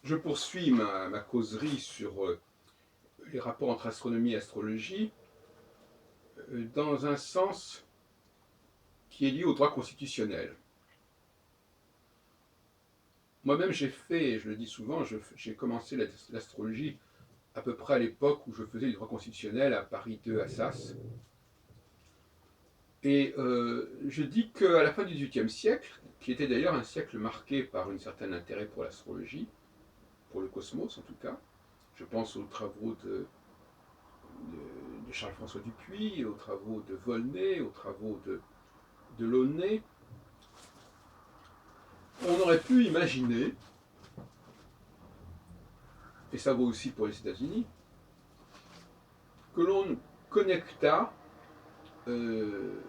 Je poursuis ma causerie sur les rapports entre astronomie et astrologie dans un sens qui est lié au droit constitutionnel. Moi-même, j'ai fait, je le dis souvent, j'ai commencé l'astrologie à peu près à l'époque où je faisais du droit constitutionnel à Paris 2 à Assas. Et je dis qu'à la fin du XVIIIe siècle, qui était d'ailleurs un siècle marqué par un certain intérêt pour l'astrologie, pour le cosmos en tout cas, je pense aux travaux de Charles-François Dupuy, aux travaux de Volney, aux travaux de Launay, on aurait pu imaginer, et ça vaut aussi pour les États-Unis, que l'on connecta euh,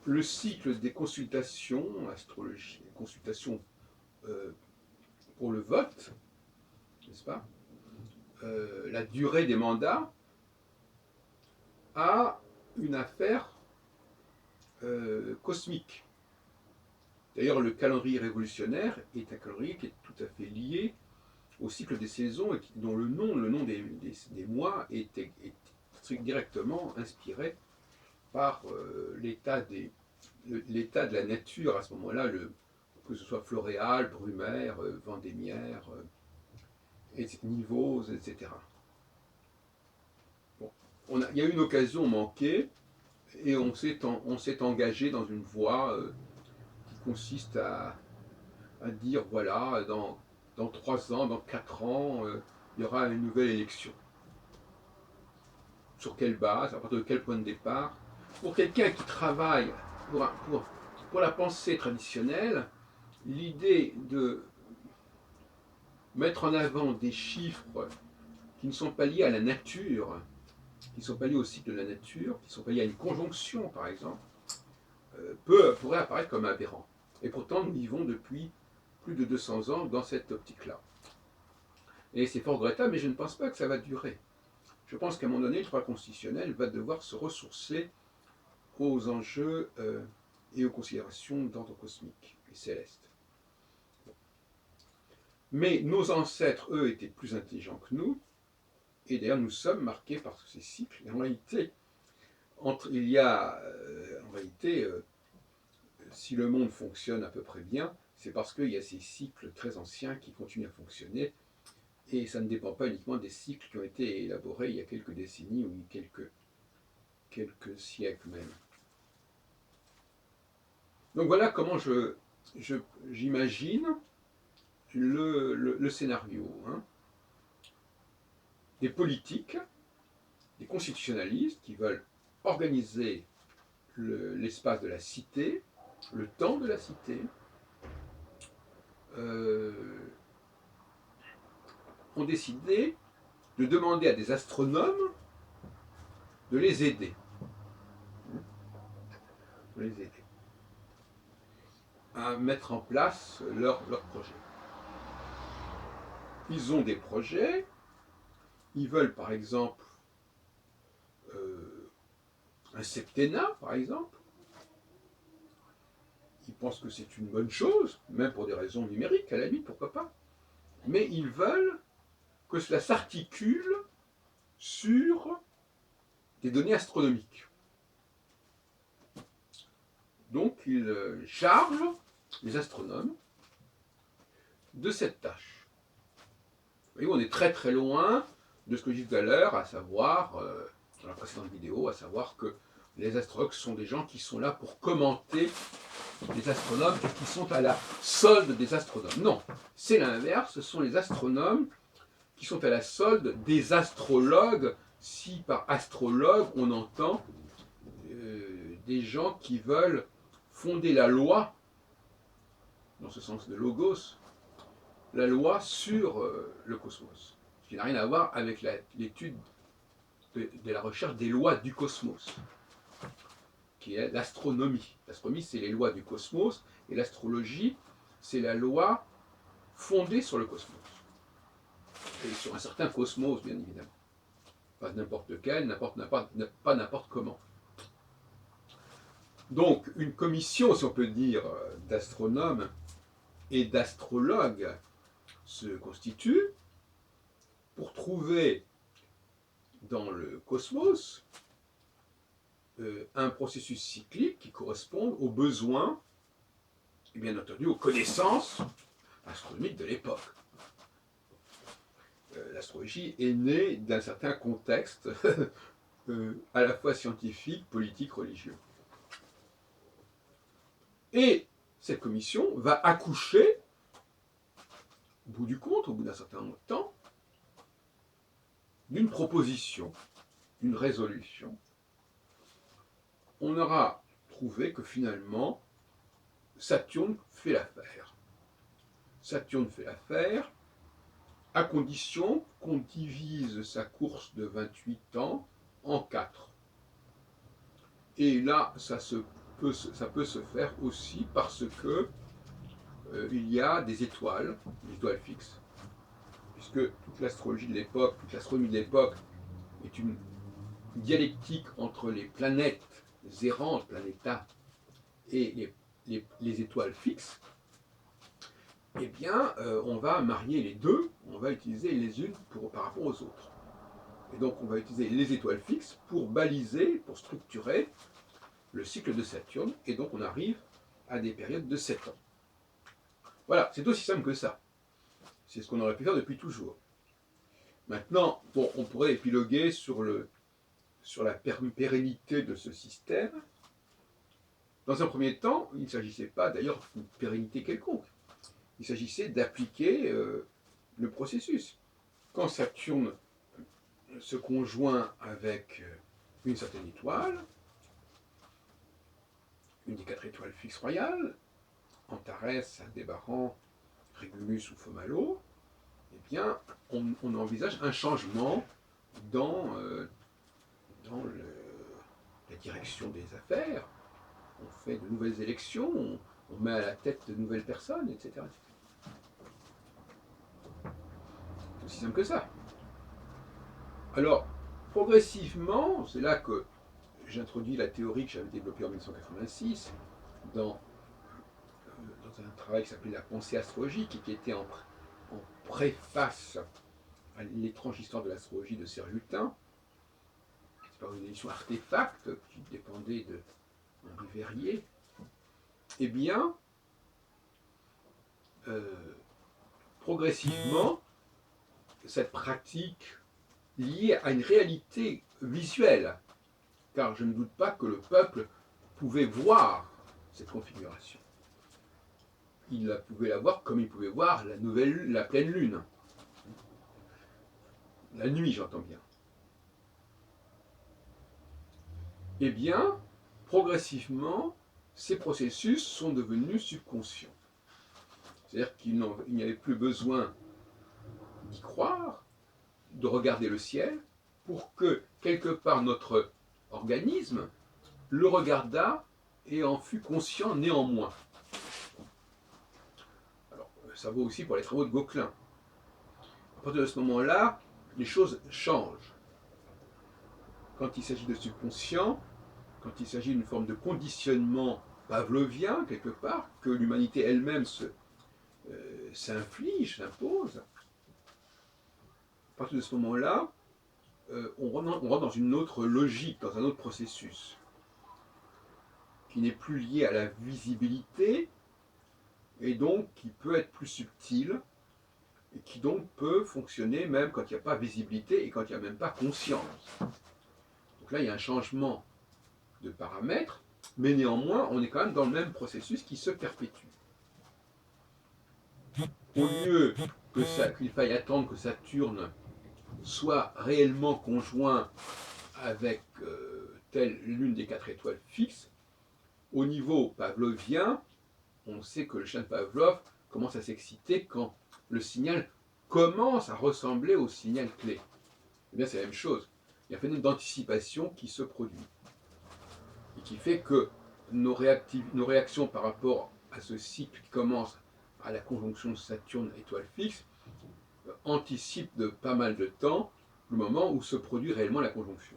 le cycle des consultations astrologiques, des consultations euh, pour le vote, n'est-ce pas, la durée des mandats, à une affaire cosmique. D'ailleurs, le calendrier révolutionnaire est un calendrier qui est tout à fait lié au cycle des saisons et dont le nom des mois est directement inspiré par l'état de la nature à ce moment-là, que ce soit floréal, brumaire, vendémiaire, niveaux, etc. Bon. Il y a eu une occasion manquée et on s'est engagé dans une voie qui consiste à dire voilà, dans 3 ans, dans 4 ans, il y aura une nouvelle élection. Sur quelle base, à partir de quel point de départ. Pour quelqu'un qui travaille pour la pensée traditionnelle, l'idée de mettre en avant des chiffres qui ne sont pas liés à la nature, qui ne sont pas liés au cycle de la nature, qui ne sont pas liés à une conjonction par exemple, pourrait apparaître comme aberrant. Et pourtant, nous vivons depuis plus de 200 ans dans cette optique-là. Et c'est fort regrettable, mais je ne pense pas que ça va durer. Je pense qu'à un moment donné, le droit constitutionnel va devoir se ressourcer aux enjeux et aux considérations d'ordre cosmique et céleste. Mais nos ancêtres, eux, étaient plus intelligents que nous, et d'ailleurs nous sommes marqués par ces cycles. Et en réalité, si le monde fonctionne à peu près bien, c'est parce qu'il y a ces cycles très anciens qui continuent à fonctionner, et ça ne dépend pas uniquement des cycles qui ont été élaborés il y a quelques décennies ou quelques siècles même. Donc voilà comment j'imagine le scénario. Hein. Des politiques, des constitutionnalistes qui veulent organiser l'espace de la cité, le temps de la cité, ont décidé de demander à des astronomes de les aider. De les aider à mettre en place leur projet. Ils ont des projets, ils veulent par exemple un septennat, par exemple. Ils pensent que c'est une bonne chose, même pour des raisons numériques, à la limite, pourquoi pas. Mais ils veulent que cela s'articule sur des données astronomiques. Donc ils chargent les astronomes de cette tâche. Vous voyez, on est très très loin de ce que j'ai dit tout à l'heure, à savoir, dans la précédente vidéo, à savoir que les astrologues sont des gens qui sont là pour commenter les astronomes et qui sont à la solde des astronomes. Non, c'est l'inverse, ce sont les astronomes qui sont à la solde des astrologues, si par astrologue on entend des gens qui veulent fonder la loi, dans ce sens de logos, la loi sur le cosmos, ce qui n'a rien à voir avec l'étude de la recherche des lois du cosmos, qui est l'astronomie. L'astronomie, c'est les lois du cosmos, et l'astrologie, c'est la loi fondée sur le cosmos. Et sur un certain cosmos, bien évidemment. Pas n'importe lequel, pas n'importe comment. Donc, une commission, si on peut dire, d'astronomes et d'astrologues se constitue pour trouver dans le cosmos un processus cyclique qui correspond aux besoins et bien entendu aux connaissances astronomiques de l'époque. L'astrologie est née d'un certain contexte à la fois scientifique, politique, religieux. Et cette commission va accoucher, au bout du compte, au bout d'un certain nombre de temps, d'une proposition, d'une résolution. On aura trouvé que finalement, Saturne fait l'affaire. Saturne fait l'affaire à condition qu'on divise sa course de 28 ans en 4. Et là, ça peut se faire aussi parce que il y a des étoiles fixes, puisque toute l'astrologie de l'époque, toute l'astronomie de l'époque est une dialectique entre les planètes errantes, planéta, et les étoiles fixes. Eh bien, on va marier les deux, on va utiliser les unes par rapport aux autres. Et donc, on va utiliser les étoiles fixes pour baliser, pour structurer le cycle de Saturne, et donc on arrive à des périodes de 7 ans. Voilà, c'est aussi simple que ça. C'est ce qu'on aurait pu faire depuis toujours. Maintenant, bon, on pourrait épiloguer sur la pérennité de ce système. Dans un premier temps, il ne s'agissait pas d'ailleurs d'une pérennité quelconque. Il s'agissait d'appliquer le processus. Quand Saturne se conjoint avec une certaine étoile, une des 4 étoiles fixes royales, Antares, Aldébaran, Régulus ou Fomalhaut, eh bien, on envisage un changement dans la direction des affaires. On fait de nouvelles élections, on met à la tête de nouvelles personnes, etc. C'est aussi simple que ça. Alors, progressivement, c'est là que j'introduis la théorie que j'avais développée en 1986 dans un travail qui s'appelait La pensée astrologique et qui était en préface à l'étrange histoire de l'astrologie de Serge Hutin. C'est par une édition Artefact qui dépendait de Henri Verrier. Eh bien, progressivement, cette pratique liée à une réalité visuelle, car je ne doute pas que le peuple pouvait voir cette configuration. Il pouvait la voir comme il pouvait voir la pleine lune. La nuit, j'entends bien. Eh bien, progressivement, ces processus sont devenus subconscients. C'est-à-dire qu'il n'y avait plus besoin d'y croire, de regarder le ciel, pour que, quelque part, notre organisme le regardât et en fût conscient néanmoins. Alors, ça vaut aussi pour les travaux de Gauquelin. À partir de ce moment-là, les choses changent. Quand il s'agit de subconscient, quand il s'agit d'une forme de conditionnement pavlovien, quelque part, que l'humanité elle-même s'inflige, s'impose, à partir de ce moment-là, on rentre dans une autre logique, dans un autre processus, qui n'est plus lié à la visibilité, et donc qui peut être plus subtil, et qui donc peut fonctionner même quand il n'y a pas visibilité et quand il n'y a même pas conscience. Donc là, il y a un changement de paramètres, mais néanmoins, on est quand même dans le même processus qui se perpétue. Au lieu qu'il faille attendre que Saturne soit réellement conjoint avec telle l'une des 4 étoiles fixes, au niveau pavlovien, on sait que le chien de Pavlov commence à s'exciter quand le signal commence à ressembler au signal clé. Eh bien, c'est la même chose. Il y a un phénomène d'anticipation qui se produit et qui fait que nos réactions par rapport à ce cycle qui commence à la conjonction Saturne-étoile fixe anticipent de pas mal de temps le moment où se produit réellement la conjonction.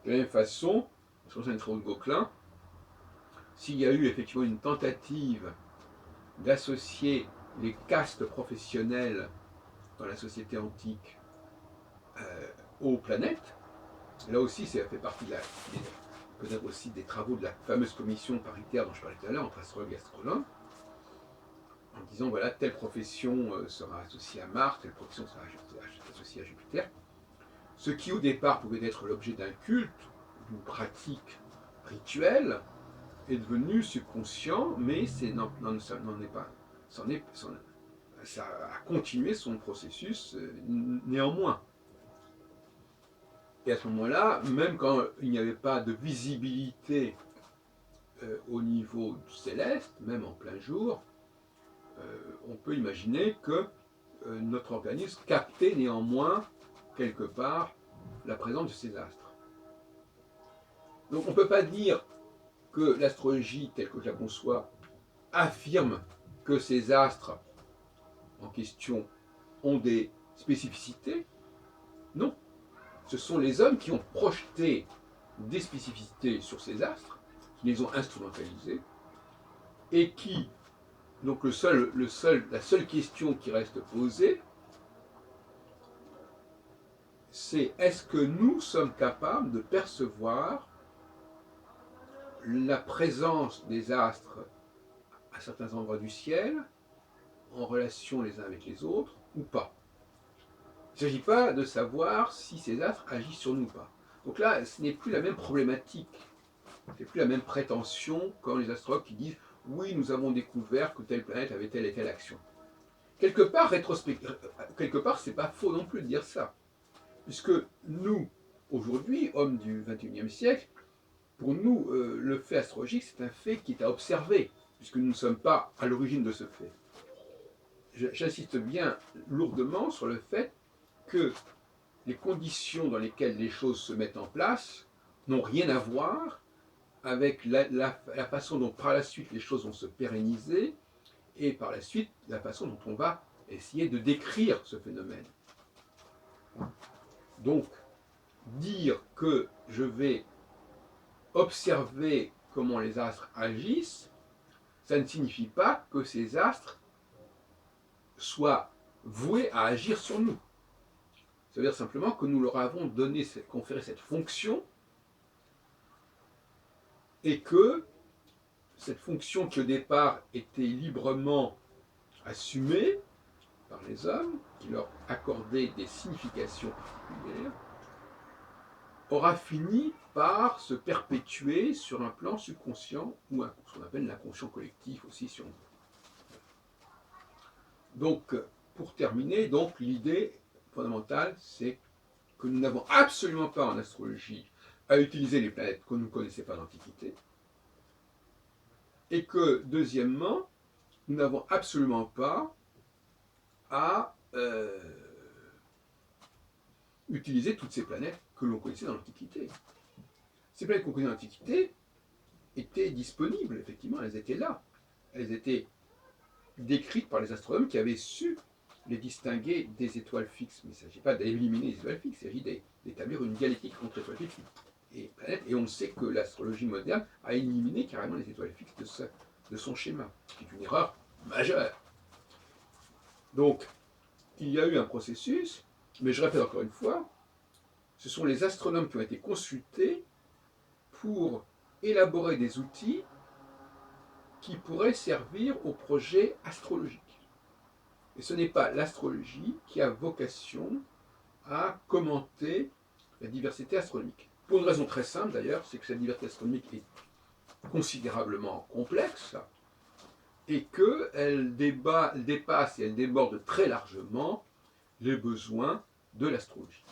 De la même façon, sur les travaux de Gauquelin, s'il y a eu effectivement une tentative d'associer les castes professionnelles dans la société antique aux planètes. Là aussi, ça fait partie peut-être aussi des travaux de la fameuse commission paritaire dont je parlais tout à l'heure, entre astrologues et astronomes, en disant voilà, telle profession sera associée à Mars, telle profession sera associée à Jupiter. Ce qui au départ pouvait être l'objet d'un culte, d'une pratique rituelle, est devenu subconscient, mais ça n'en est pas. Ça a continué son processus néanmoins. Et à ce moment-là, même quand il n'y avait pas de visibilité au niveau céleste, même en plein jour, on peut imaginer que notre organisme captait néanmoins quelque part la présence de ces astres. Donc on ne peut pas dire que l'astrologie, telle que je la conçois, affirme que ces astres en question ont des spécificités. Non. Ce sont les hommes qui ont projeté des spécificités sur ces astres, qui les ont instrumentalisés, et qui, donc la seule question qui reste posée, c'est est-ce que nous sommes capables de percevoir la présence des astres à certains endroits du ciel, en relation les uns avec les autres, ou pas. Il ne s'agit pas de savoir si ces astres agissent sur nous ou pas. Donc là, ce n'est plus la même problématique, ce n'est plus la même prétention quand les astrologues qui disent « oui, nous avons découvert que telle planète avait telle et telle action ». Quelque part, c'est pas faux non plus de dire ça. Puisque nous, aujourd'hui, hommes du XXIe siècle, pour nous, le fait astrologique, c'est un fait qui est à observer, puisque nous ne sommes pas à l'origine de ce fait. J'insiste bien lourdement sur le fait que les conditions dans lesquelles les choses se mettent en place n'ont rien à voir avec la façon dont par la suite les choses vont se pérenniser et par la suite la façon dont on va essayer de décrire ce phénomène. Donc, dire que je vais observer comment les astres agissent, ça ne signifie pas que ces astres soient voués à agir sur nous. Ça veut dire simplement que nous leur avons conféré cette fonction et que cette fonction qui au départ était librement assumée par les hommes, qui leur accordaient des significations particulières, aura fini par se perpétuer sur un plan subconscient ou ce qu'on appelle l'inconscient collectif aussi si on veut. Donc, pour terminer, l'idée fondamentale, c'est que nous n'avons absolument pas en astrologie à utiliser les planètes que nous ne connaissons pas d'Antiquité, et que, deuxièmement, nous n'avons absolument pas à utiliser toutes ces planètes que l'on connaissait dans l'Antiquité. Ces planètes qu'on connaissait dans l'Antiquité étaient disponibles, effectivement, elles étaient là. Elles étaient décrites par les astronomes qui avaient su les distinguer des étoiles fixes. Mais il ne s'agit pas d'éliminer les étoiles fixes, il s'agit d'établir une dialectique entre étoiles fixes et planètes. Et on sait que l'astrologie moderne a éliminé carrément les étoiles fixes de son schéma, ce qui est une erreur majeure. Donc, il y a eu un processus, mais je répète encore une fois, ce sont les astronomes qui ont été consultés pour élaborer des outils qui pourraient servir au projet astrologique. Et ce n'est pas l'astrologie qui a vocation à commenter la diversité astronomique. Pour une raison très simple d'ailleurs, c'est que cette diversité astronomique est considérablement complexe et qu'elle dépasse et elle déborde très largement les besoins de l'astrologie.